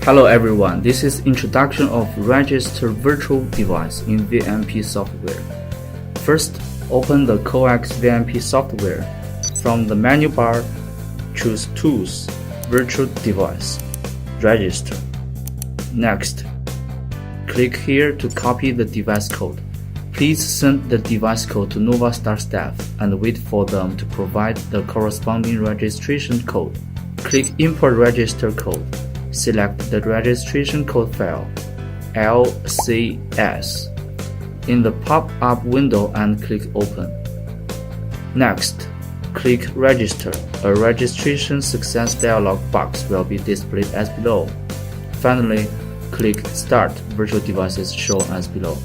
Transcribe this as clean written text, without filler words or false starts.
Hello everyone, this is introduction of register virtual device in VMP software. First, open the coax VMP software. From the menu bar, choose Tools, Virtual Device, Register. Next, click here to copy the device code. Please send the device code to NovaStar staff and wait for them to provide the corresponding registration code. Click Import Register Code. Select the registration code file, LCS, in the pop-up window and click Open. Next, click Register. A registration success dialog box will be displayed as below. Finally, click Start Virtual Devices shown as below.